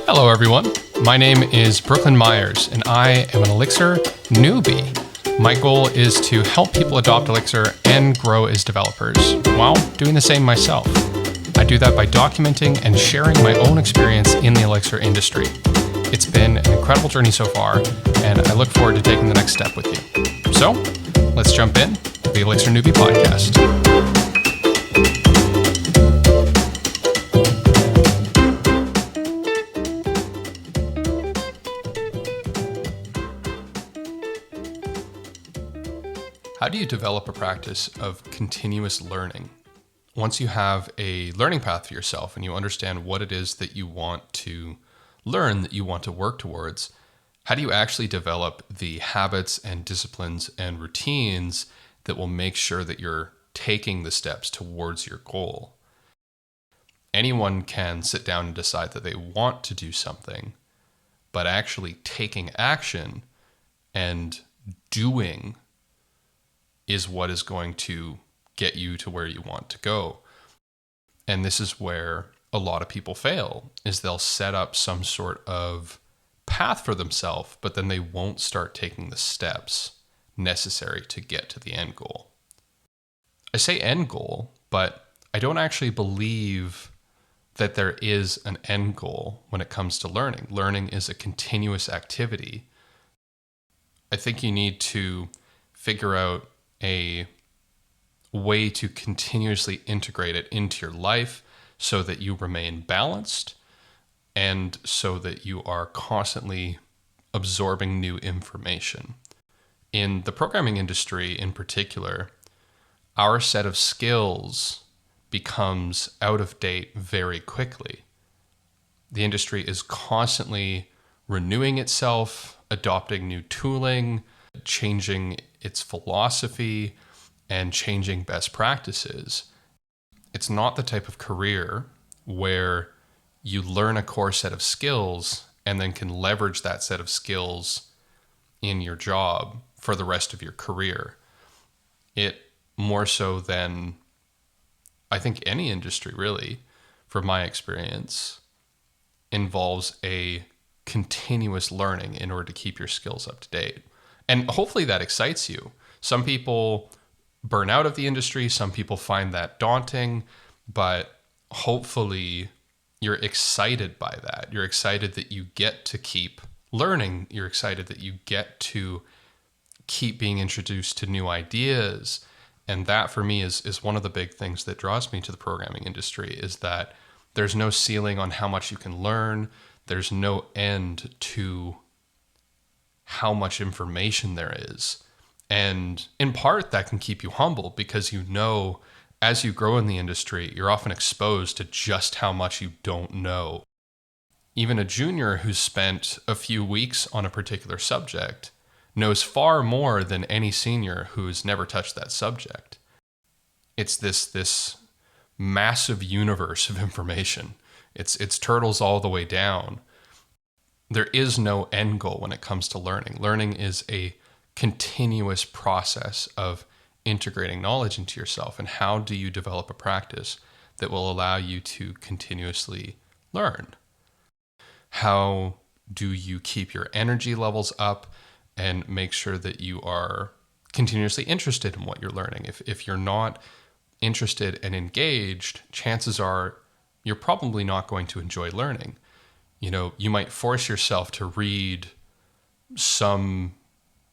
Hello, everyone. My name is Brooklyn Myers, and I am an Elixir newbie. My goal is to help people adopt Elixir and grow as developers while doing the same myself. I do that by documenting and sharing my own experience in the Elixir industry. It's been an incredible journey so far, and I look forward to taking the next step with you. So, let's jump in to the Elixir Newbie Podcast. How do you develop a practice of continuous learning? Once you have a learning path for yourself and you understand what it is that you want to learn, that you want to work towards, how do you actually develop the habits and disciplines and routines that will make sure that you're taking the steps towards your goal? Anyone can sit down and decide that they want to do something, but actually taking action and doing is what is going to get you to where you want to go. And this is where a lot of people fail, is they'll set up some sort of path for themselves, but then they won't start taking the steps necessary to get to the end goal. I say end goal, but I don't actually believe that there is an end goal when it comes to learning. Learning is a continuous activity. I think you need to figure out a way to continuously integrate it into your life so that you remain balanced and so that you are constantly absorbing new information. In the programming industry in particular, our set of skills becomes out of date very quickly. The industry is constantly renewing itself, adopting new tooling, changing its philosophy, and changing best practices. It's not the type of career where you learn a core set of skills and then can leverage that set of skills in your job for the rest of your career. It more so than, I think, any industry really, from my experience, involves a continuous learning in order to keep your skills up to date. And hopefully that excites you. Some people burn out of the industry. Some people find that daunting, but hopefully you're excited by that. You're excited that you get to keep learning. You're excited that you get to keep being introduced to new ideas. And that for me is one of the big things that draws me to the programming industry, is that there's no ceiling on how much you can learn. There's no end to how much information there is. And in part, that can keep you humble because you know, as you grow in the industry, you're often exposed to just how much you don't know. Even a junior who's spent a few weeks on a particular subject knows far more than any senior who's never touched that subject. It's this massive universe of information. It's turtles all the way down. There is no end goal when it comes to learning. Learning is a continuous process of integrating knowledge into yourself. And how do you develop a practice that will allow you to continuously learn? How do you keep your energy levels up and make sure that you are continuously interested in what you're learning? If you're not interested and engaged, chances are you're probably not going to enjoy learning. You know, you might force yourself to read some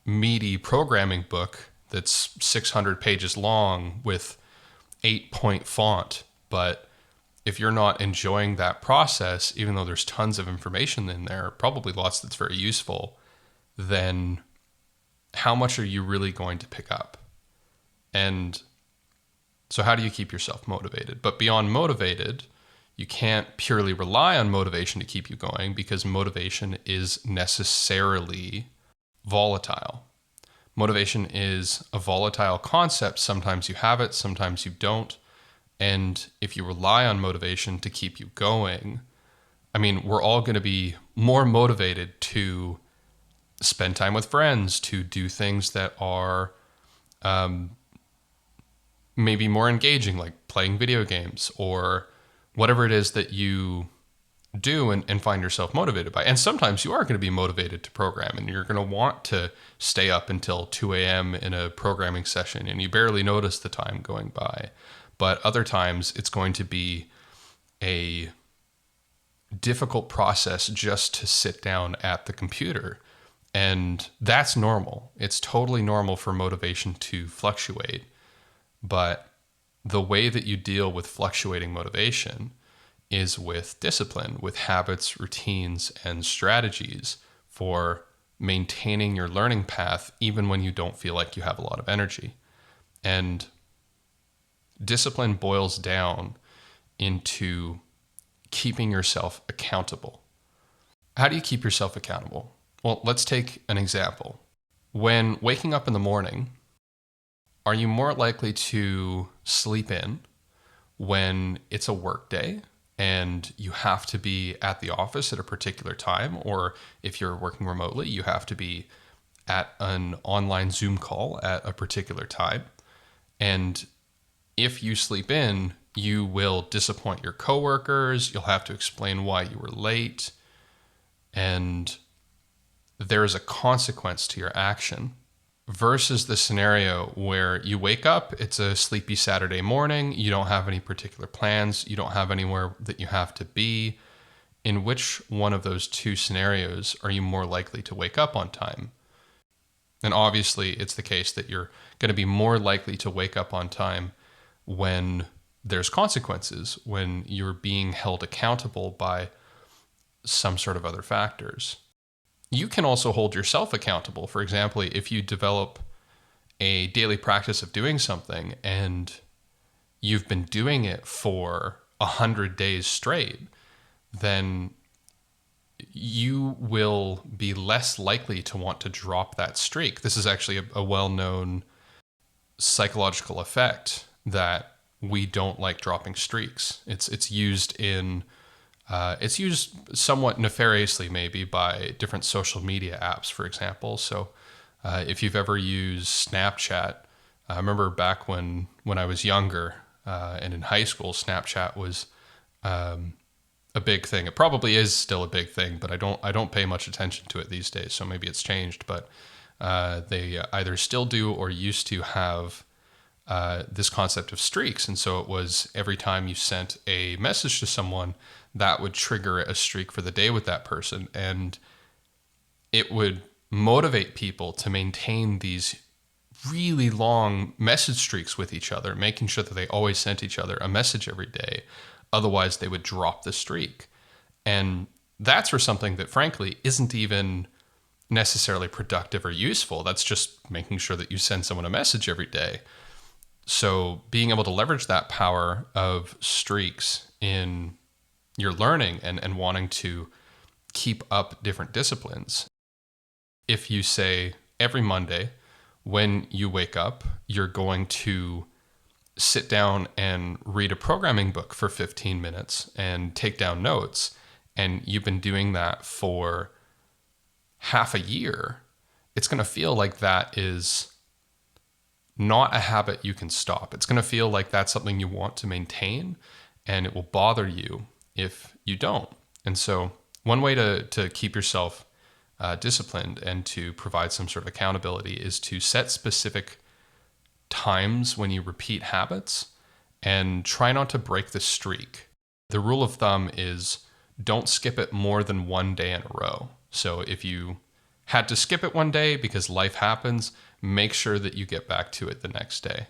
meaty programming book that's 600 pages long with 8-point font. But if you're not enjoying that process, even though there's tons of information in there, probably lots that's very useful, then how much are you really going to pick up? And so how do you keep yourself motivated? But beyond motivated, you can't purely rely on motivation to keep you going, because motivation is necessarily volatile. Motivation is a volatile concept. Sometimes you have it, sometimes you don't. And if you rely on motivation to keep you going, I mean, we're all going to be more motivated to spend time with friends, to do things that are maybe more engaging, like playing video games or whatever it is that you do and find yourself motivated by. And sometimes you are going to be motivated to program and you're going to want to stay up until 2 a.m. in a programming session and you barely notice the time going by. But other times it's going to be a difficult process just to sit down at the computer. And that's normal. It's totally normal for motivation to fluctuate. But the way that you deal with fluctuating motivation is with discipline, with habits, routines, and strategies for maintaining your learning path, even when you don't feel like you have a lot of energy. And discipline boils down into keeping yourself accountable. How do you keep yourself accountable? Well, let's take an example. When waking up in the morning, are you more likely to sleep in when it's a work day and you have to be at the office at a particular time? Or if you're working remotely, you have to be at an online Zoom call at a particular time. And if you sleep in, you will disappoint your coworkers. You'll have to explain why you were late. And there is a consequence to your action versus the scenario where you wake up, it's a sleepy Saturday morning, you don't have any particular plans, you don't have anywhere that you have to be. In which one of those two scenarios are you more likely to wake up on time? And obviously, it's the case that you're going to be more likely to wake up on time when there's consequences, when you're being held accountable by some sort of other factors. You can also hold yourself accountable. For example, if you develop a daily practice of doing something and you've been doing it for 100 days straight, then you will be less likely to want to drop that streak. This is actually a well-known psychological effect that we don't like dropping streaks. It's used in it's used somewhat nefariously, maybe, by different social media apps, for example. So if you've ever used Snapchat, I remember back when I was younger and in high school, Snapchat was a big thing. It probably is still a big thing, but I don't pay much attention to it these days. So maybe it's changed, but they either still do or used to have this concept of streaks. And so it was every time you sent a message to someone, that would trigger a streak for the day with that person. And it would motivate people to maintain these really long message streaks with each other, making sure that they always sent each other a message every day. Otherwise, they would drop the streak. And that's for something that, frankly, isn't even necessarily productive or useful. That's just making sure that you send someone a message every day. So being able to leverage that power of streaks in your learning and wanting to keep up different disciplines. If you say every Monday when you wake up, you're going to sit down and read a programming book for 15 minutes and take down notes, and you've been doing that for half a year, it's going to feel like that is not a habit you can stop. It's going to feel like that's something you want to maintain, and it will bother you if you don't. And so one way to keep yourself disciplined and to provide some sort of accountability is to set specific times when you repeat habits and try not to break the streak. The rule of thumb is don't skip it more than one day in a row. So if you had to skip it one day because life happens, make sure that you get back to it the next day.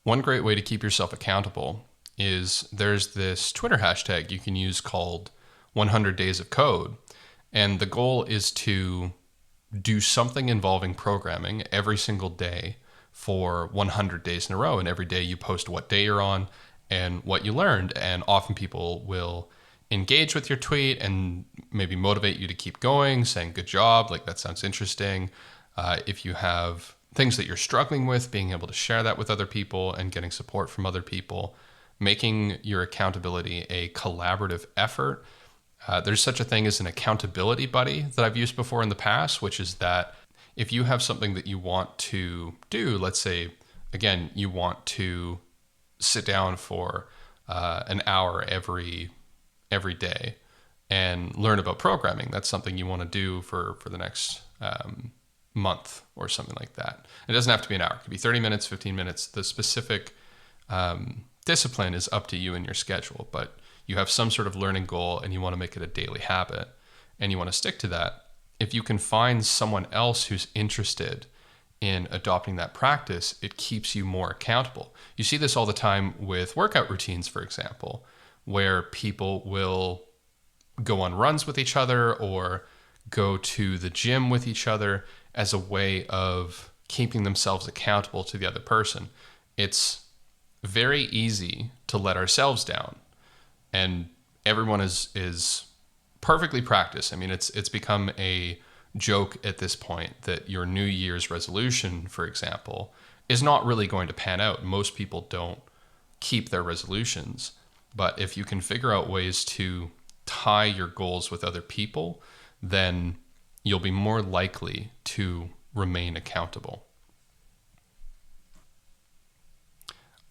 One great way to keep yourself accountable is there's this Twitter hashtag you can use called 100 Days of Code. And the goal is to do something involving programming every single day for 100 days in a row. And every day you post what day you're on and what you learned. And often people will engage with your tweet and maybe motivate you to keep going, saying, good job, like that sounds interesting. If you have things that you're struggling with, being able to share that with other people and getting support from other people, making your accountability a collaborative effort. There's such a thing as an accountability buddy that I've used before in the past, which is that if you have something that you want to do, let's say, again, you want to sit down for an hour every day, and learn about programming. That's something you want to do for the next month or something like that. It doesn't have to be an hour. It could be 30 minutes, 15 minutes. The specific discipline is up to you and your schedule, but you have some sort of learning goal and you want to make it a daily habit and you want to stick to that. If you can find someone else who's interested in adopting that practice, it keeps you more accountable. You see this all the time with workout routines, for example, where people will go on runs with each other or go to the gym with each other as a way of keeping themselves accountable to the other person. It's very easy to let ourselves down, and everyone is perfectly practiced. I mean, it's become a joke at this point that your New Year's resolution, for example, is not really going to pan out. Most people don't keep their resolutions. But if you can figure out ways to tie your goals with other people, then you'll be more likely to remain accountable.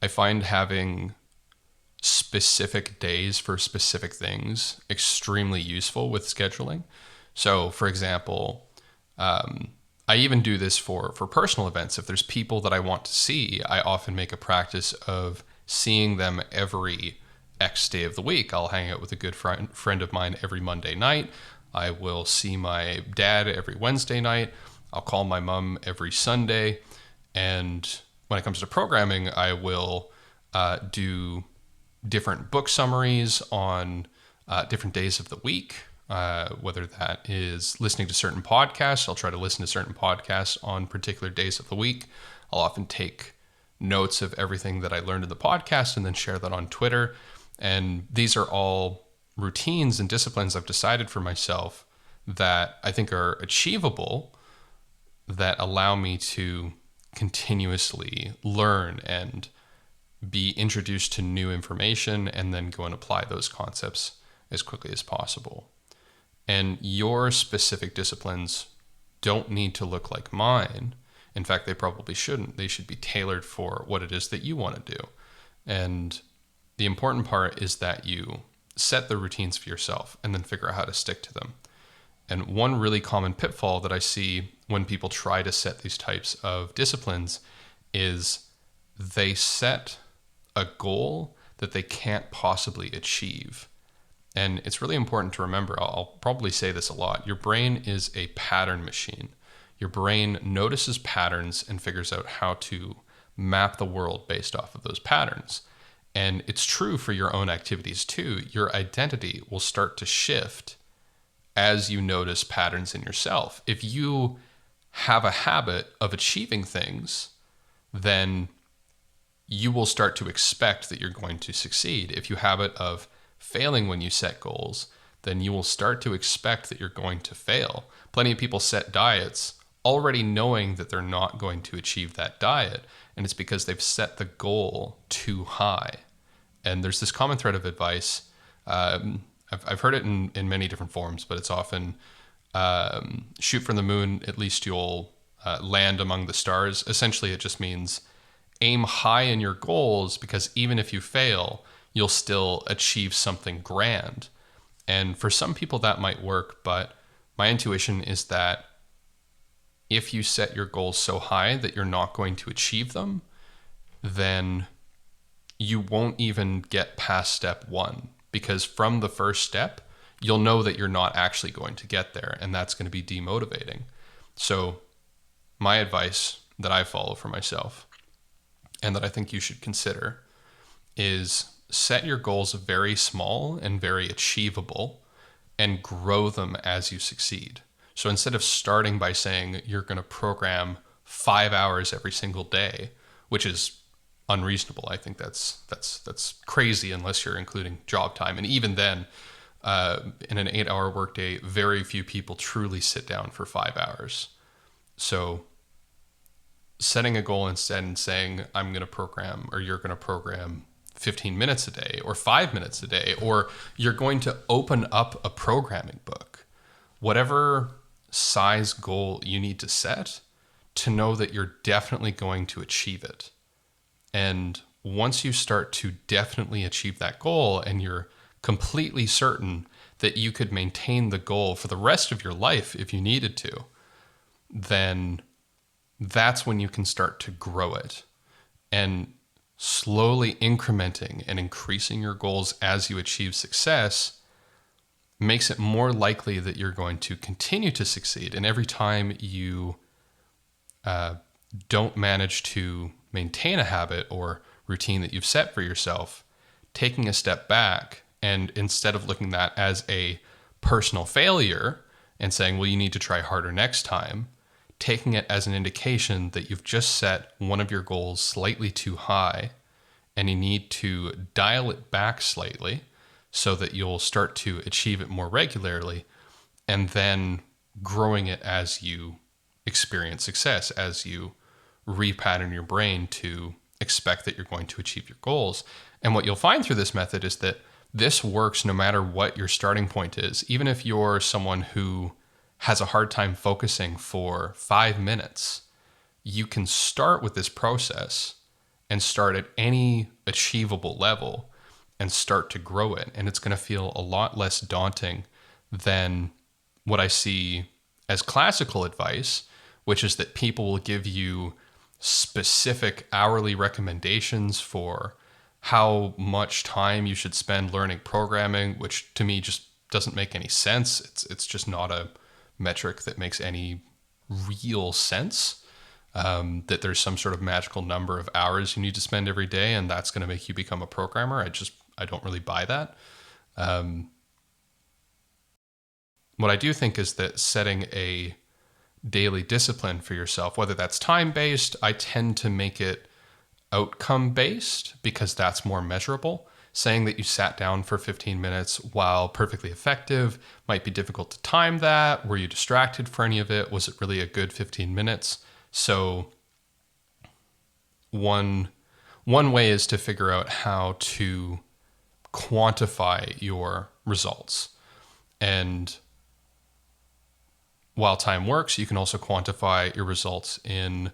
I find having specific days for specific things extremely useful with scheduling. So, for example, I even do this for personal events. If there's people that I want to see, I often make a practice of seeing them every X day of the week. I'll hang out with a good friend of mine every Monday night. I will see my dad every Wednesday night. I'll call my mom every Sunday. And when it comes to programming, I will do different book summaries on different days of the week, whether that is listening to certain podcasts. I'll try to listen to certain podcasts on particular days of the week. I'll often take notes of everything that I learned in the podcast and then share that on Twitter. And these are all routines and disciplines I've decided for myself that I think are achievable, that allow me to continuously learn and be introduced to new information and then go and apply those concepts as quickly as possible. And your specific disciplines don't need to look like mine. In fact, they probably shouldn't. They should be tailored for what it is that you want to do. And the important part is that you set the routines for yourself and then figure out how to stick to them. And one really common pitfall that I see when people try to set these types of disciplines is they set a goal that they can't possibly achieve. And it's really important to remember, I'll probably say this a lot, your brain is a pattern machine. Your brain notices patterns and figures out how to map the world based off of those patterns. And it's true for your own activities too. Your identity will start to shift as you notice patterns in yourself. If you have a habit of achieving things, then you will start to expect that you're going to succeed. If you have a habit of failing when you set goals, then you will start to expect that you're going to fail. Plenty of people set diets already knowing that they're not going to achieve that diet, and it's because they've set the goal too high. And there's this common thread of advice. I've heard it in many different forms, but it's often shoot from the moon, at least you'll land among the stars. Essentially, it just means aim high in your goals, because even if you fail, you'll still achieve something grand. And for some people that might work, but my intuition is that if you set your goals so high that you're not going to achieve them, then you won't even get past step one, because from the first step, you'll know that you're not actually going to get there, and that's going to be demotivating. So my advice that I follow for myself, and that I think you should consider, is set your goals very small and very achievable and grow them as you succeed. So instead of starting by saying you're going to program 5 hours every single day, which is unreasonable. I think that's crazy unless you're including job time. And even then, in an 8-hour workday, very few people truly sit down for 5 hours. So setting a goal instead and saying, I'm going to program, or you're going to program 15 minutes a day or 5 minutes a day, or you're going to open up a programming book, whatever size goal you need to set to know that you're definitely going to achieve it. And once you start to definitely achieve that goal and you're completely certain that you could maintain the goal for the rest of your life if you needed to, then that's when you can start to grow it. And slowly incrementing and increasing your goals as you achieve success makes it more likely that you're going to continue to succeed. And every time you don't manage to maintain a habit or routine that you've set for yourself, taking a step back and instead of looking at that as a personal failure and saying, well, you need to try harder next time, taking it as an indication that you've just set one of your goals slightly too high and you need to dial it back slightly so that you'll start to achieve it more regularly, and then growing it as you experience success, as you repattern your brain to expect that you're going to achieve your goals. And what you'll find through this method is that this works no matter what your starting point is. Even if you're someone who has a hard time focusing for 5 minutes, you can start with this process and start at any achievable level and start to grow it. And it's going to feel a lot less daunting than what I see as classical advice, which is that people will give you specific hourly recommendations for how much time you should spend learning programming, which to me just doesn't make any sense. It's just not a metric that makes any real sense. That there's some sort of magical number of hours you need to spend every day, and that's going to make you become a programmer. I don't really buy that. What I do think is that setting a daily discipline for yourself, whether that's time-based, I tend to make it outcome-based because that's more measurable. Saying that you sat down for 15 minutes while perfectly effective might be difficult to time that. Were you distracted for any of it? Was it really a good 15 minutes? So one way is to figure out how to quantify your results. And while time works, you can also quantify your results in,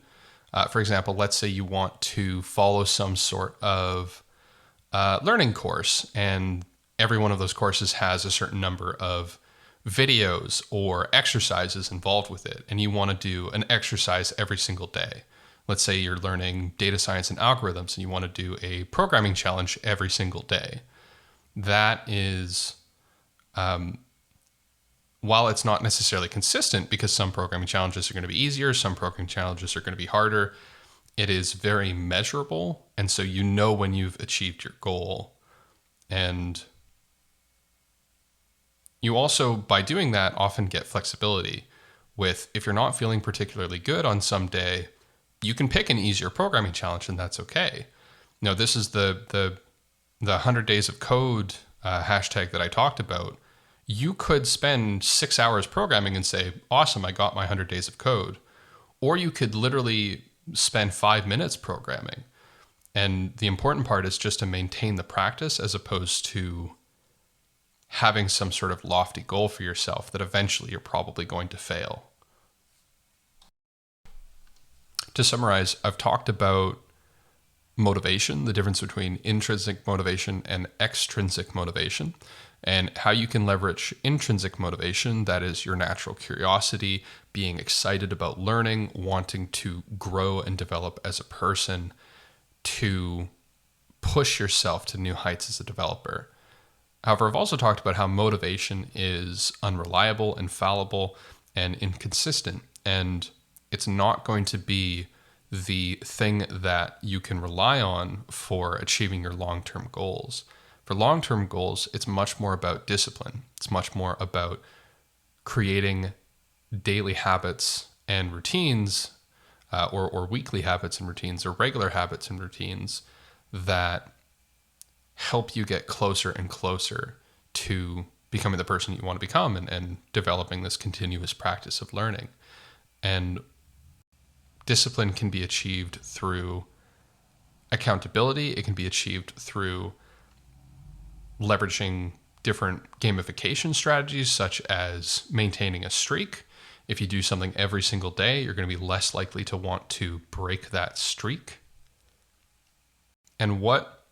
for example, let's say you want to follow some sort of learning course, and every one of those courses has a certain number of videos or exercises involved with it, and you want to do an exercise every single day. Let's say you're learning data science and algorithms, and you want to do a programming challenge every single day. That is, while it's not necessarily consistent, because some programming challenges are going to be easier, some programming challenges are going to be harder, it is very measurable. And so you know when you've achieved your goal. And you also, by doing that, often get flexibility with, if you're not feeling particularly good on some day, you can pick an easier programming challenge, and that's okay. You know, this is the 100 days of code hashtag that I talked about. You could spend 6 hours programming and say, awesome, I got my 100 days of code. Or you could literally spend 5 minutes programming. And the important part is just to maintain the practice as opposed to having some sort of lofty goal for yourself that eventually you're probably going to fail. To summarize, I've talked about motivation, the difference between intrinsic motivation and extrinsic motivation, and how you can leverage intrinsic motivation, that is your natural curiosity, being excited about learning, wanting to grow and develop as a person, to push yourself to new heights as a developer. However, I've also talked about how motivation is unreliable, infallible, and inconsistent, and it's not going to be the thing that you can rely on for achieving your long-term goals. For long-term goals, it's much more about discipline. It's much more about creating daily habits and routines, or weekly habits and routines, or regular habits and routines that help you get closer and closer to becoming the person you want to become, and developing this continuous practice of learning. And discipline can be achieved through accountability. It can be achieved through leveraging different gamification strategies, such as maintaining a streak. If you do something every single day, you're going to be less likely to want to break that streak. And what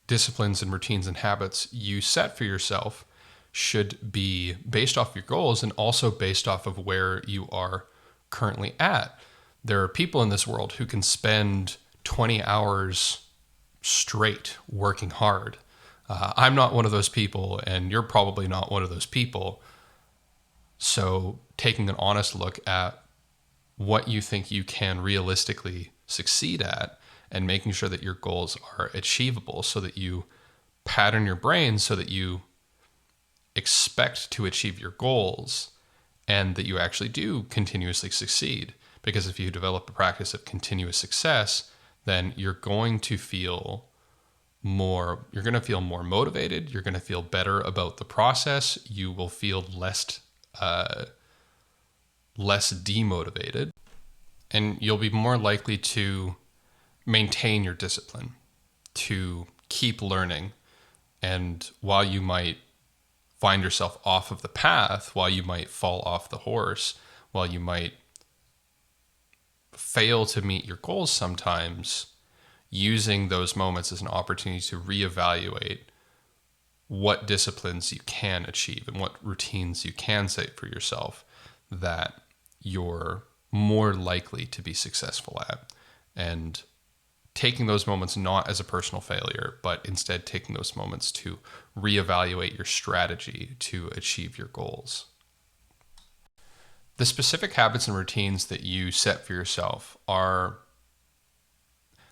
disciplines and routines and habits you set for yourself should be based off your goals and also based off of where you are currently at. There are people in this world who can spend 20 hours straight working hard. I'm not one of those people, and you're probably not one of those people. So taking an honest look at what you think you can realistically succeed at and making sure that your goals are achievable so that you pattern your brain so that you expect to achieve your goals and that you actually do continuously succeed. Because if you develop a practice of continuous success, then you're going to feel more motivated. You're going to feel better about the process. You will feel less demotivated, and you'll be more likely to maintain your discipline, to keep learning. And while you might find yourself off of the path, while you might fall off the horse, while you might fail to meet your goals sometimes, using those moments as an opportunity to reevaluate what disciplines you can achieve and what routines you can set for yourself that you're more likely to be successful at. And taking those moments not as a personal failure, but instead taking those moments to reevaluate your strategy to achieve your goals. The specific habits and routines that you set for yourself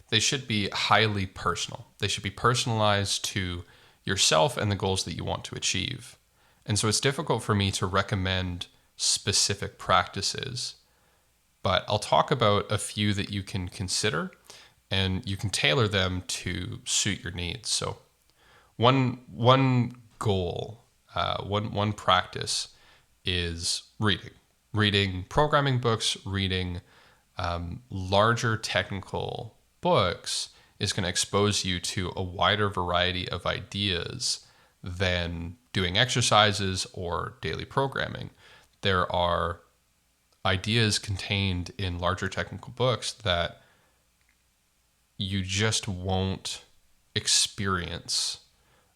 they should be highly personal. They should be personalized to yourself and the goals that you want to achieve. And so it's difficult for me to recommend specific practices, but I'll talk about a few that you can consider and you can tailor them to suit your needs. So one goal, one practice is reading programming books, reading larger technical books is going to expose you to a wider variety of ideas than doing exercises or daily programming. There are ideas contained in larger technical books that you just won't experience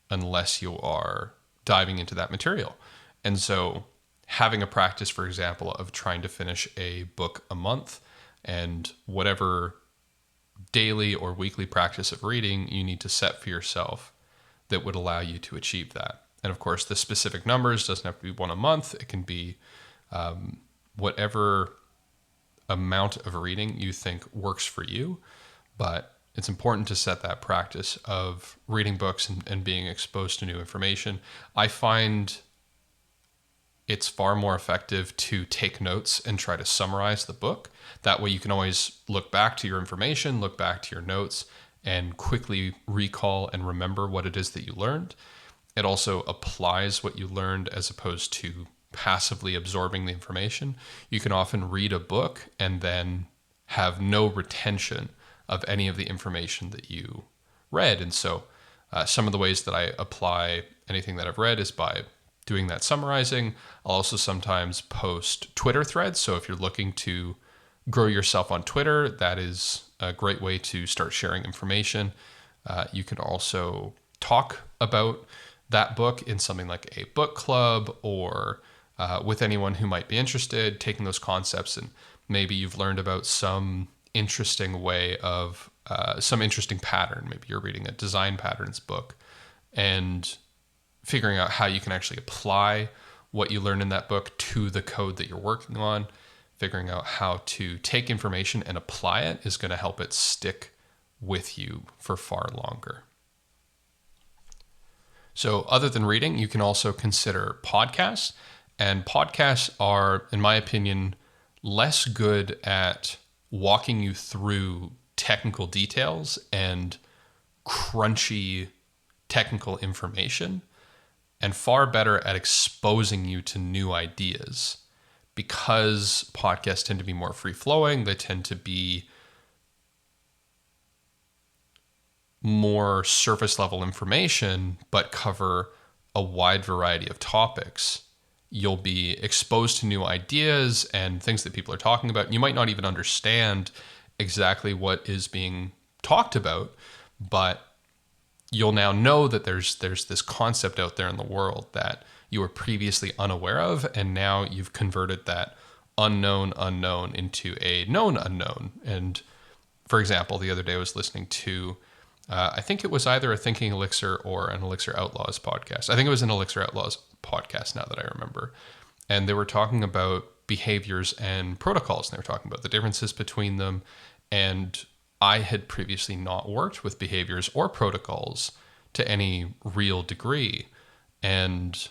unless you are diving into that material. And so having a practice, for example, of trying to finish a book a month and whatever daily or weekly practice of reading you need to set for yourself that would allow you to achieve that. And of course, the specific numbers doesn't have to be one a month. It can be whatever amount of reading you think works for you. But it's important to set that practice of reading books and being exposed to new information. I find it's far more effective to take notes and try to summarize the book. That way you can always look back to your information, look back to your notes, and quickly recall and remember what it is that you learned. It also applies what you learned as opposed to passively absorbing the information. You can often read a book and then have no retention of any of the information that you read. And so some of the ways that I apply anything that I've read is by doing that summarizing. I'll also sometimes post Twitter threads. So if you're looking to grow yourself on Twitter, that is a great way to start sharing information. You can also talk about that book in something like a book club or with anyone who might be interested, taking those concepts and maybe you've learned about some interesting way of some interesting pattern. Maybe you're reading a design patterns book and figuring out how you can actually apply what you learned in that book to the code that you're working on. Figuring out how to take information and apply it is going to help it stick with you for far longer. So other than reading, you can also consider podcasts. And podcasts are, in my opinion, less good at walking you through technical details and crunchy technical information, and far better at exposing you to new ideas. Because podcasts tend to be more free-flowing, they tend to be more surface-level information, but cover a wide variety of topics. You'll be exposed to new ideas and things that people are talking about. You might not even understand exactly what is being talked about, but you'll now know that there's this concept out there in the world that you were previously unaware of, and now you've converted that unknown unknown into a known unknown. And for example, the other day I was listening to, I think it was either a Thinking Elixir or an Elixir Outlaws podcast. I think it was an Elixir Outlaws podcast, now that I remember. And they were talking about behaviors and protocols. And they were talking about the differences between them. And I had previously not worked with behaviors or protocols to any real degree. And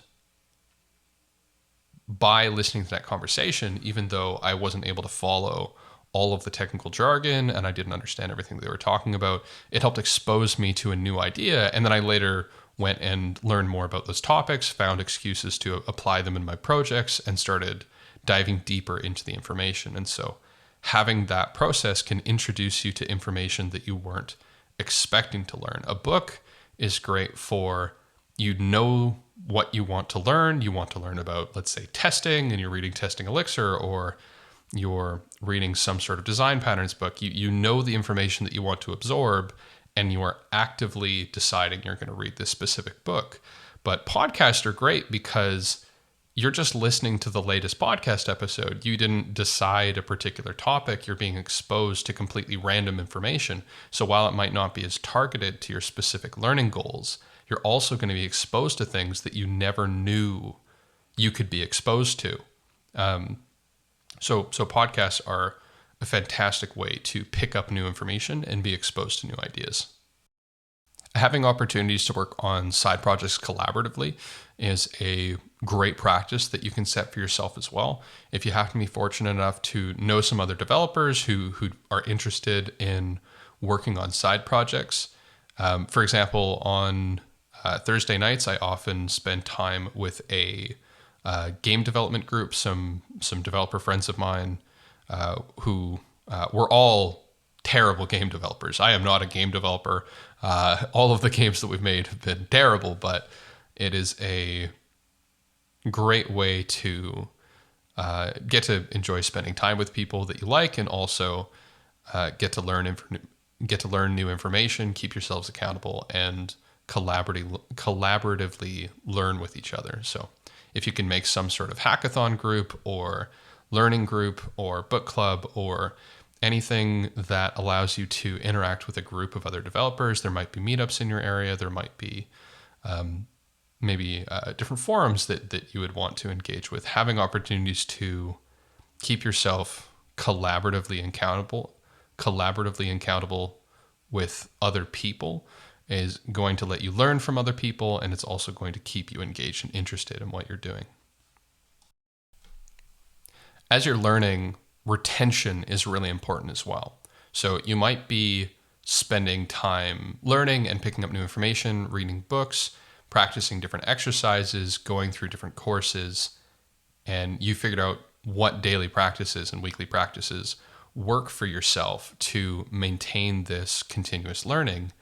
by listening to that conversation, even though I wasn't able to follow all of the technical jargon and I didn't understand everything they were talking about, it helped expose me to a new idea. And then I later went and learned more about those topics, found excuses to apply them in my projects, and started diving deeper into the information. And so having that process can introduce you to information that you weren't expecting to learn. A book is great for, you know what you want to learn. You want to learn about, let's say, testing, and you're reading Testing Elixir, or you're reading some sort of design patterns book. You know the information that you want to absorb, and you are actively deciding you're going to read this specific book. But podcasts are great because you're just listening to the latest podcast episode. You didn't decide a particular topic. You're being exposed to completely random information. So while it might not be as targeted to your specific learning goals, you're also going to be exposed to things that you never knew you could be exposed to. So podcasts are a fantastic way to pick up new information and be exposed to new ideas. Having opportunities to work on side projects collaboratively is a great practice that you can set for yourself as well. If you happen to be fortunate enough to know some other developers who are interested in working on side projects. For example, on Thursday nights, I often spend time with a game development group, some developer friends of mine who were all terrible game developers. I am not a game developer. All of the games that we've made have been terrible, but it is a great way to get to enjoy spending time with people that you like, and also get to learn new information, keep yourselves accountable, and collaboratively learn with each other. So if you can make some sort of hackathon group or learning group or book club or anything that allows you to interact with a group of other developers, there might be meetups in your area. There might be maybe different forums that you would want to engage with. Having opportunities to keep yourself collaboratively accountable with other people is going to let you learn from other people, and it's also going to keep you engaged and interested in what you're doing. As you're learning, retention is really important as well. So you might be spending time learning and picking up new information, reading books, practicing different exercises, going through different courses, and you figured out what daily practices and weekly practices work for yourself to maintain this continuous learning.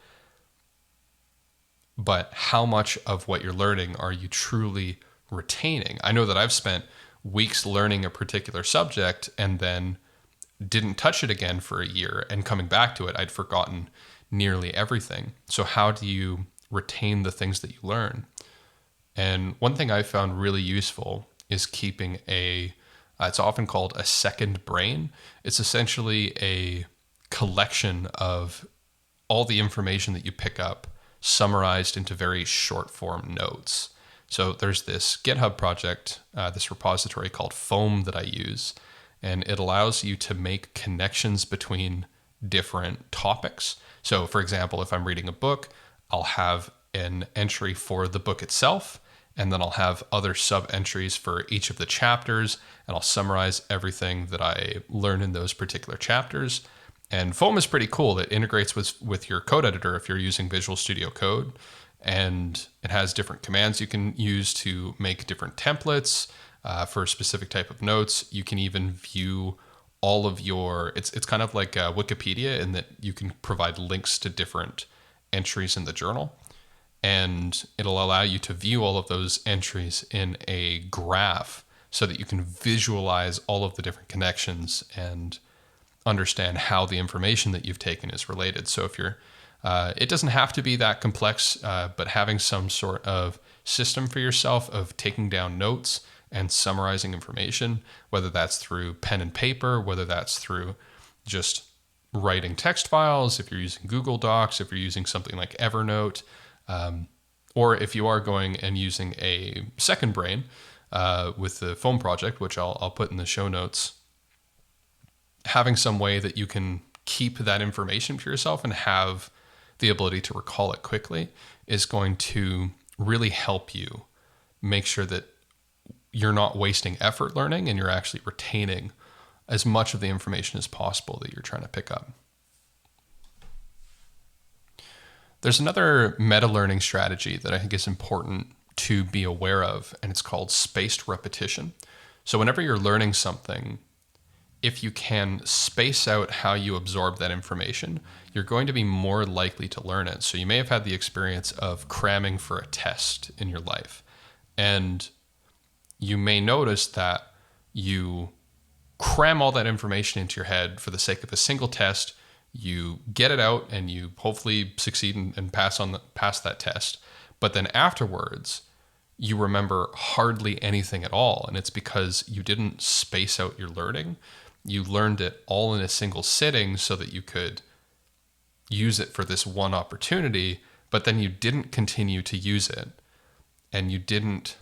But how much of what you're learning are you truly retaining? I know that I've spent weeks learning a particular subject and then didn't touch it again for a year, and coming back to it, I'd forgotten nearly everything. So how do you retain the things that you learn? And one thing I found really useful is keeping it's often called a second brain. It's essentially a collection of all the information that you pick up summarized into very short form notes. So there's this GitHub project, this repository called Foam that I use, and it allows you to make connections between different topics. So for example, if I'm reading a book, I'll have an entry for the book itself, and then I'll have other sub-entries for each of the chapters, and I'll summarize everything that I learn in those particular chapters. And Foam is pretty cool. It integrates with your code editor if you're using Visual Studio Code, and it has different commands you can use to make different templates for a specific type of notes. You can even view all of it's kind of like Wikipedia in that you can provide links to different entries in the journal, and it'll allow you to view all of those entries in a graph so that you can visualize all of the different connections and understand how the information that you've taken is related. So if it doesn't have to be that complex, but having some sort of system for yourself of taking down notes and summarizing information, whether that's through pen and paper, whether that's through just writing text files, if you're using Google Docs, if you're using something like Evernote, or if you are going and using a second brain with the foam project, which I'll put in the show notes, having some way that you can keep that information for yourself and have the ability to recall it quickly is going to really help you make sure that you're not wasting effort learning and you're actually retaining as much of the information as possible that you're trying to pick up. There's another meta learning strategy that I think is important to be aware of, and it's called spaced repetition. So whenever you're learning something, if you can space out how you absorb that information, you're going to be more likely to learn it. So you may have had the experience of cramming for a test in your life, and you may notice that you cram all that information into your head for the sake of a single test. You get it out and you hopefully succeed and pass that test. But then afterwards, you remember hardly anything at all. And it's because you didn't space out your learning. You learned it all in a single sitting so that you could use it for this one opportunity, but then you didn't continue to use it. And you didn't,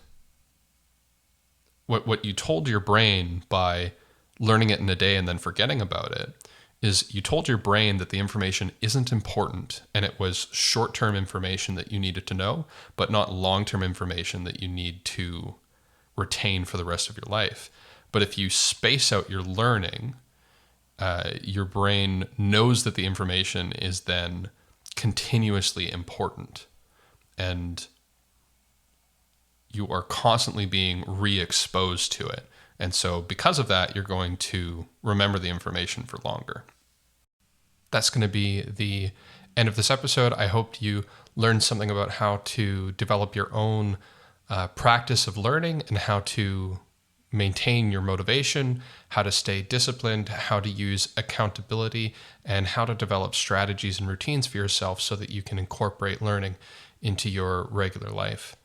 what you told your brain by learning it in a day and then forgetting about it is you told your brain that the information isn't important and it was short-term information that you needed to know, but not long-term information that you need to retain for the rest of your life. But if you space out your learning, your brain knows that the information is then continuously important, and you are constantly being re-exposed to it. And so because of that, you're going to remember the information for longer. That's going to be the end of this episode. I hope you learned something about how to develop your own practice of learning and how to maintain your motivation, how to stay disciplined, how to use accountability, and how to develop strategies and routines for yourself so that you can incorporate learning into your regular life.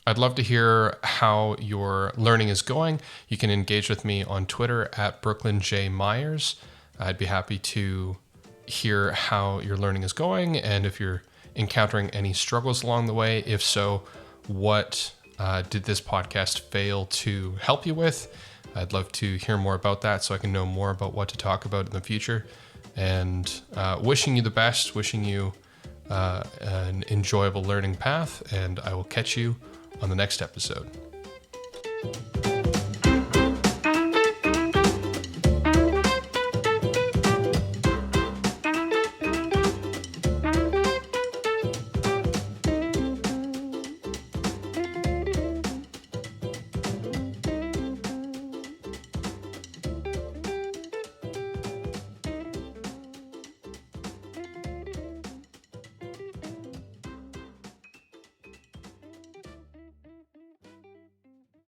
I'd love to hear how your learning is going. You can engage with me on Twitter at Brooklyn J. Myers. I'd be happy to hear how your learning is going and if you're encountering any struggles along the way. If so, what did this podcast fail to help you with? I'd love to hear more about that so I can know more about what to talk about in the future. And wishing you the best, wishing you an enjoyable learning path, and I will catch you on the next episode.